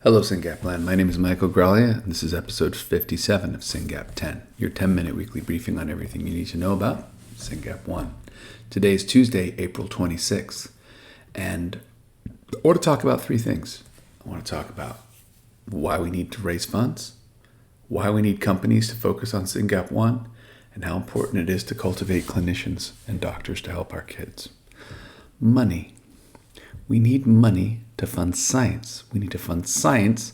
Hello, Syngap land. My name is Michael Graglia, and this is episode 57 of Syngap 10, your 10-minute weekly briefing on everything you need to know about Syngap 1. Today is Tuesday, April 26th, and I want to talk about three things. I want to talk about why we need to raise funds, why we need companies to focus on Syngap 1, and how important it is to cultivate clinicians and doctors to help our kids. Money. We need money to fund science. We need to fund science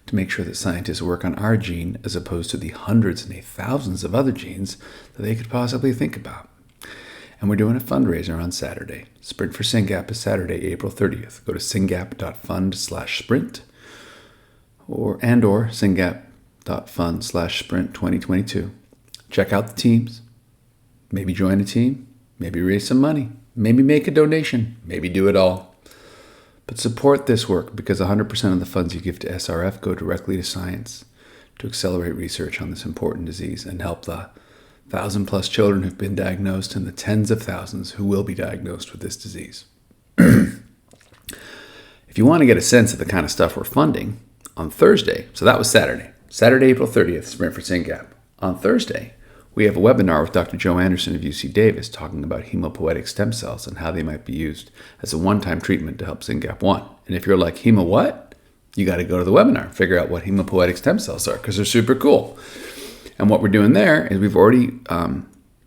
to make sure that scientists work on our gene as opposed to the hundreds and thousands of other genes that they could possibly think about. And we're doing a fundraiser on Saturday. Sprint for Syngap is Saturday, April 30th. Go to syngap.fund/sprint or syngap.fund/sprint 2022. Check out the teams. Maybe join a team. Maybe raise some money. Maybe make a donation. Maybe do it all. But support this work because 100% of the funds you give to SRF go directly to science to accelerate research on this important disease and help the 1,000+ children who've been diagnosed and the tens of thousands who will be diagnosed with this disease. If you want to get a sense of the kind of stuff we're funding, on Thursday, so that was Saturday, April 30th, Sprint for Syngap. On Thursday, we have a webinar with Dr. Joe Anderson of UC Davis talking about hemopoietic stem cells and how they might be used as a one-time treatment to help Syngap 1. And if you're like, hemo what? You got to go to the webinar, figure out what hemopoietic stem cells are because they're super cool. And what we're doing there is we've already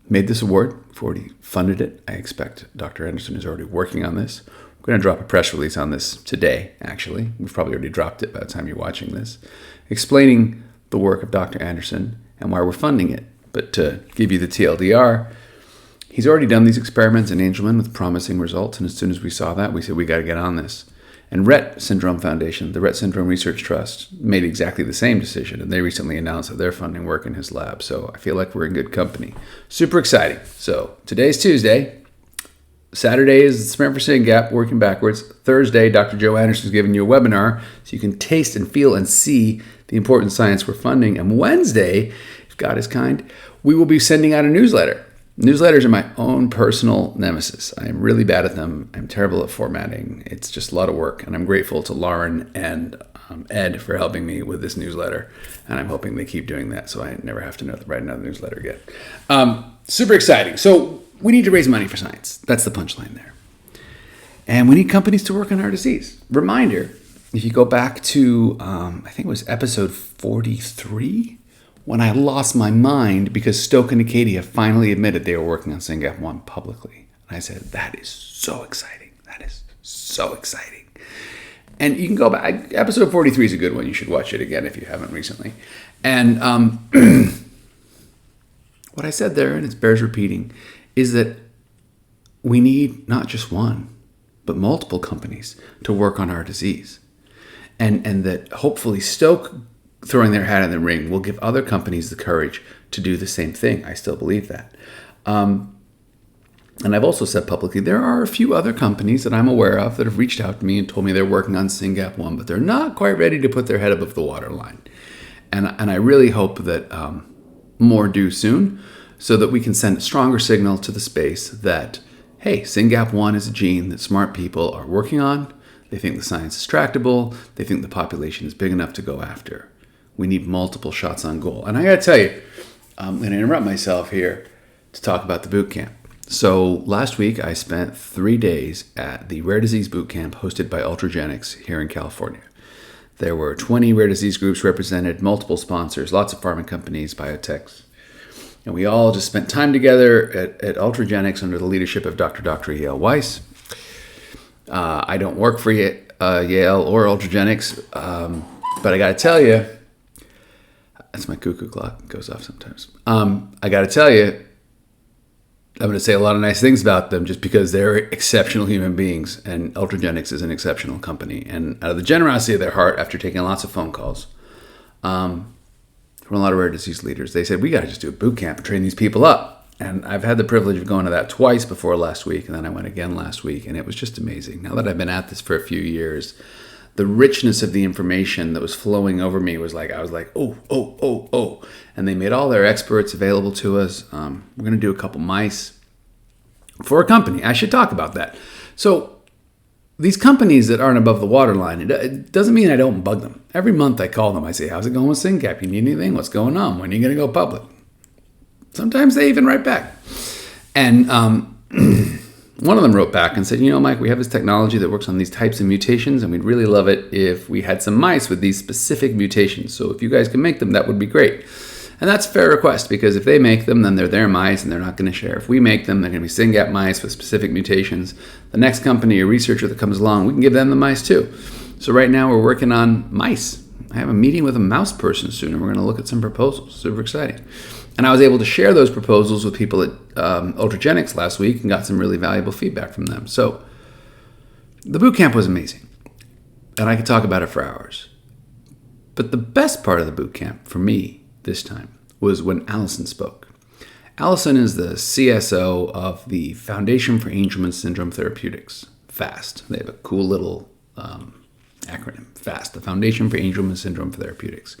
made this award. We've already funded it. I expect Dr. Anderson is already working on this. We're going to drop a press release on this today, actually. We've probably already dropped it by the time you're watching this, explaining the work of Dr. Anderson and why we're funding it. But to give you the TLDR, he's already done these experiments in Angelman with promising results. And as soon as we saw that, we said, we got to get on this. And Rett Syndrome Foundation, the Rett Syndrome Research Trust, made exactly the same decision. And they recently announced that they're funding work in his lab. So I feel like we're in good company. Super exciting. So today's Tuesday. Saturday is Sprint for Syngap, working backwards. Thursday, Dr. Joe Anderson is giving you a webinar so you can taste and feel and see the important science we're funding. And Wednesday, if God is kind, we will be sending out a newsletter. Newsletters are my own personal nemesis. I am really bad at them. I'm terrible at formatting. It's just a lot of work. And I'm grateful to Lauren and Ed for helping me with this newsletter. And I'm hoping they keep doing that so I never have to write another newsletter again. Super exciting. So we need to raise money for science. That's the punchline there. And we need companies to work on our disease. Reminder, if you go back to, I think it was episode 43, when I lost my mind because Stoke and Acadia finally admitted they were working on Syngap 1 publicly. And I said, that is so exciting. That is so exciting. And you can go back. Episode 43 is a good one. You should watch it again if you haven't recently. And what I said there, and it bears repeating, is that we need not just one, but multiple companies to work on our disease. And that hopefully Stoke throwing their hat in the ring will give other companies the courage to do the same thing. I still believe that. And I've also said publicly, there are a few other companies that I'm aware of that have reached out to me and told me they're working on Syngap 1, but they're not quite ready to put their head above the waterline. And I really hope that more do soon so that we can send a stronger signal to the space that, hey, Syngap 1 is a gene that smart people are working on. They think the science is tractable. They think the population is big enough to go after. We need multiple shots on goal. And I got to tell you, I'm going to interrupt myself here to talk about the boot camp. So last week, I spent 3 days at the Rare Disease Boot Camp hosted by Ultragenics here in California. There were 20 rare disease groups represented, multiple sponsors, lots of pharma companies, biotechs. And we all just spent time together at Ultragenics under the leadership of Dr. Yale Weiss. I don't work for Yale or Ultragenics, but I got to tell you, that's my cuckoo clock. It goes off sometimes. I got to tell you, I'm going to say a lot of nice things about them just because they're exceptional human beings, and Ultragenics is an exceptional company. And out of the generosity of their heart, after taking lots of phone calls from a lot of rare disease leaders, they said, we got to just do a boot camp and train these people up. And I've had the privilege of going to that twice before last week, and then I went again last week, and it was just amazing. Now that I've been at this for a few years, the richness of the information that was flowing over me was like, I was like, oh. And they made all their experts available to us. We're going to do a couple mice for a company. I should talk about that. So these companies that aren't above the waterline, it doesn't mean I don't bug them. Every month I call them. I say, how's it going with Syngap? You need anything? What's going on? When are you going to go public? Sometimes they even write back. And one of them wrote back and said, Mike, we have this technology that works on these types of mutations, and we'd really love it if we had some mice with these specific mutations. So if you guys can make them, that would be great. And that's a fair request, because if they make them, then they're their mice and they're not going to share. If we make them, they're going to be Syngap mice with specific mutations. The next company or researcher that comes along, we can give them the mice too. So right now we're working on mice. I have a meeting with a mouse person soon, and we're going to look at some proposals. Super exciting. And I was able to share those proposals with people at Ultragenics last week and got some really valuable feedback from them. So the boot camp was amazing, and I could talk about it for hours. But the best part of the boot camp for me this time was when Allison spoke. Allison is the CSO of the Foundation for Angelman Syndrome Therapeutics, FAST. They have a cool little acronym, FAST, the Foundation for Angelman Syndrome Therapeutics.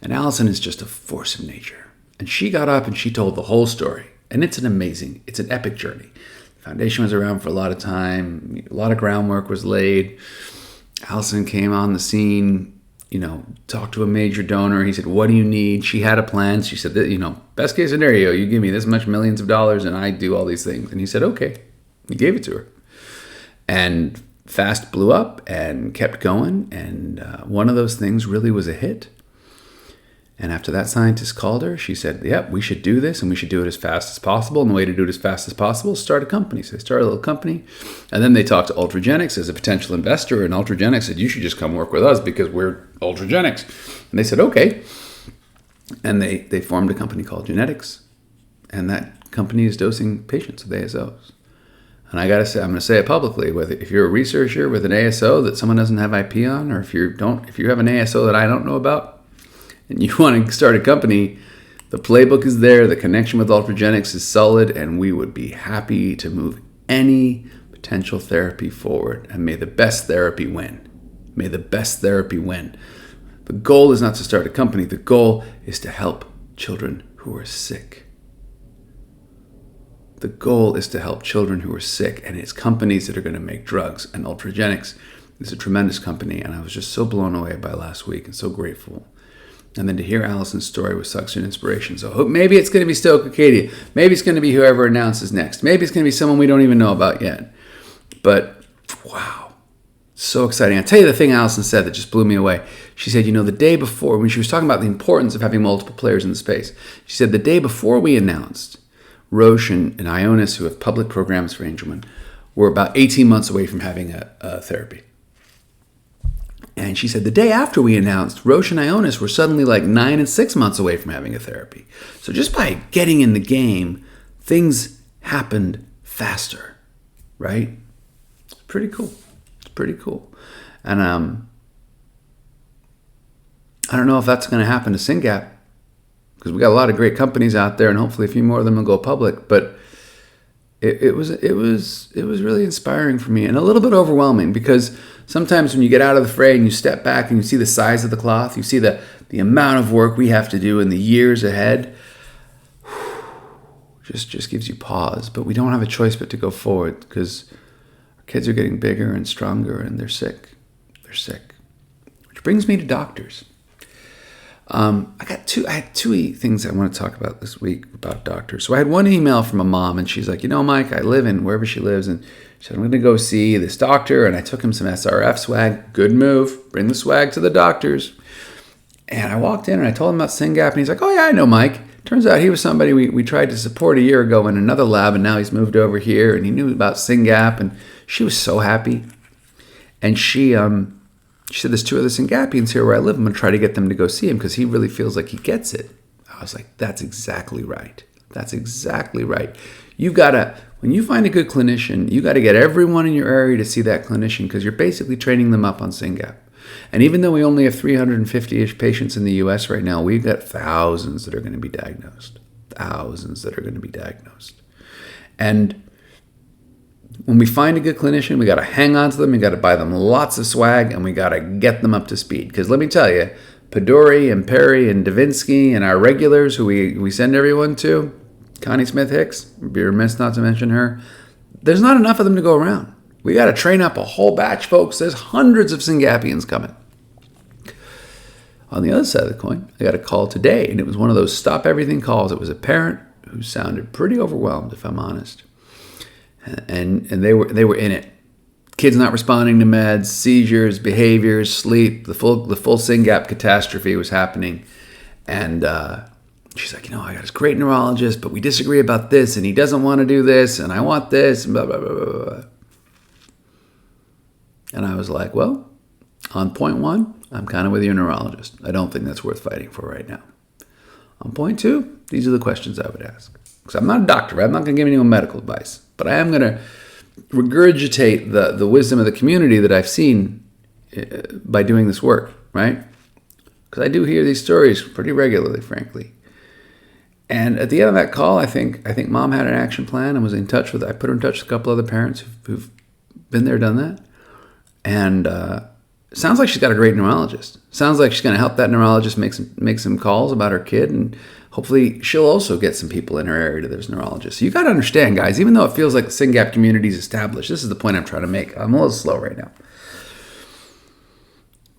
And Allison is just a force of nature. And she got up and she told the whole story. And it's an epic journey. The foundation was around for a lot of time. A lot of groundwork was laid. Allison came on the scene, talked to a major donor. He said, what do you need? She had a plan. She said, best case scenario, you give me this much millions of dollars and I do all these things. And he said, okay. He gave it to her. And FAST blew up and kept going. And one of those things really was a hit. And after that scientist called her, she said, yep, we should do this and we should do it as fast as possible. And the way to do it as fast as possible is start a company. So they started a little company. And then they talked to Ultragenics as a potential investor. And Ultragenics said, you should just come work with us because we're Ultragenics. And they said, okay. And they formed a company called Genetics. And that company is dosing patients with ASOs. And I got to say, I'm going to say it publicly, if you're a researcher with an ASO that someone doesn't have IP on, or if you have an ASO that I don't know about, and you want to start a company, the playbook is there, the connection with Ultragenics is solid, and we would be happy to move any potential therapy forward. And may the best therapy win. May the best therapy win. The goal is not to start a company. The goal is to help children who are sick. The goal is to help children who are sick, and it's companies that are going to make drugs. And Ultragenics is a tremendous company, and I was just so blown away by last week and so grateful. And then to hear Allison's story was such an inspiration. So maybe it's going to be Stoke Acadia. Maybe it's going to be whoever announces next. Maybe it's going to be someone we don't even know about yet. But wow, so exciting. I'll tell you the thing Allison said that just blew me away. She said, the day before, when she was talking about the importance of having multiple players in the space, she said the day before we announced, Roche and Ionis, who have public programs for Angelman, were about 18 months away from having a therapy. And she said the day after we announced, Roche and Ionis were suddenly like 9 and 6 months away from having a therapy. So just by getting in the game, things happened faster, right? It's pretty cool. It's pretty cool. And I don't know if that's going to happen to Syngap, because we got a lot of great companies out there, and hopefully a few more of them will go public. But it was really inspiring for me and a little bit overwhelming, because sometimes when you get out of the fray and you step back and you see the size of the cloth, you see the amount of work we have to do in the years ahead, just gives you pause. But we don't have a choice but to go forward, because our kids are getting bigger and stronger and they're sick. They're sick. Which brings me to doctors. I had two things I want to talk about this week about doctors. So I had one email from a mom, and she's like, Mike, I live in wherever she lives, and she said, I'm going to go see this doctor, and I took him some SRF swag. Good move. Bring the swag to the doctors. And I walked in, and I told him about Syngap, and he's like, oh, yeah, I know Mike. Turns out he was somebody we tried to support a year ago in another lab, and now he's moved over here, and he knew about Syngap, and she was so happy. And she said, there's two other Syngapians here where I live. I'm going to try to get them to go see him because he really feels like he gets it. I was like, that's exactly right. That's exactly right. When you find a good clinician, you got to get everyone in your area to see that clinician, because you're basically training them up on Syngap. And even though we only have 350-ish patients in the U.S. right now, we've got thousands that are going to be diagnosed. And when we find a good clinician, we got to hang on to them. We got to buy them lots of swag, and we got to get them up to speed. Because let me tell you, Padori and Perry and Davinsky and our regulars who we send everyone to, Connie Smith Hicks, be remiss not to mention her, there's not enough of them to go around. We got to train up a whole batch, folks. There's hundreds of Syngapians coming. On the other side of the coin, I got a call today, and it was one of those stop everything calls. It was a parent who sounded pretty overwhelmed, if I'm honest. And they were in it. Kids not responding to meds, seizures, behaviors, sleep. The full Syngap catastrophe was happening. And she's like, I got this great neurologist, but we disagree about this, and he doesn't want to do this, and I want this, and blah, blah, blah, blah, blah. And I was like, well, on point one, I'm kind of with your neurologist. I don't think that's worth fighting for right now. On point two, these are the questions I would ask. Because I'm not a doctor, right? I'm not going to give anyone medical advice. But I am going to regurgitate the wisdom of the community that I've seen by doing this work, right? Because I do hear these stories pretty regularly, frankly. And at the end of that call, I think Mom had an action plan and was in touch with. I put her in touch with a couple other parents who've been there, done that. And sounds like she's got a great neurologist. Sounds like she's going to help that neurologist make some calls about her kid, and hopefully she'll also get some people in her area to those neurologists. So you got to understand, guys, even though it feels like the Syngap community is established, this is the point I'm trying to make. I'm a little slow right now.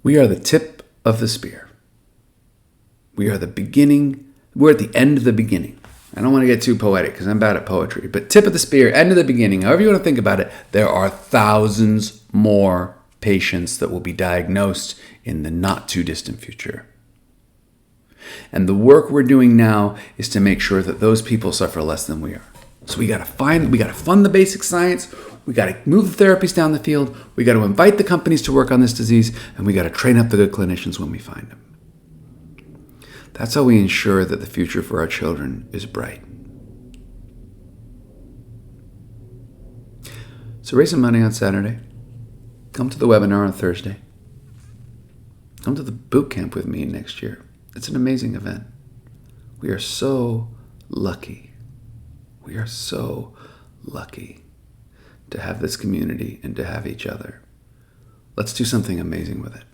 We are the tip of the spear. We are the beginning. We're at the end of the beginning. I don't want to get too poetic because I'm bad at poetry, but tip of the spear, end of the beginning, however you want to think about it, there are thousands more patients that will be diagnosed in the not too distant future. And the work we're doing now is to make sure that those people suffer less than we are. So we got to fund the basic science, we got to move the therapies down the field, we got to invite the companies to work on this disease, and we got to train up the good clinicians when we find them. That's how we ensure that the future for our children is bright. So raise some money on Saturday. Come to the webinar on Thursday. Come to the boot camp with me next year. It's an amazing event. We are so lucky. We are so lucky to have this community and to have each other. Let's do something amazing with it.